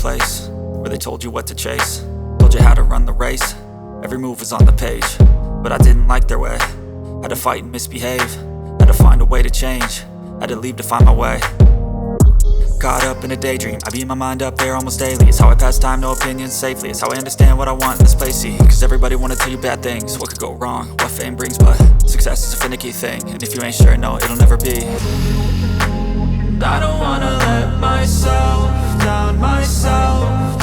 place where they told you what to chase, told you how to run the race. Every move was on the page, but I didn't like their way. Had to fight and misbehave, had to find a way to change, had to leave to find my way. Caught up in a daydream, I beat my mind up there almost daily. It's how I pass time, no opinions safely. It's how I understand what I want in this place, see. Cause everybody wanna tell you bad things, what could go wrong, what fame brings. But success is a finicky thing, and if you ain't sure, no, it'll never be. I don't wanna let myself down myself.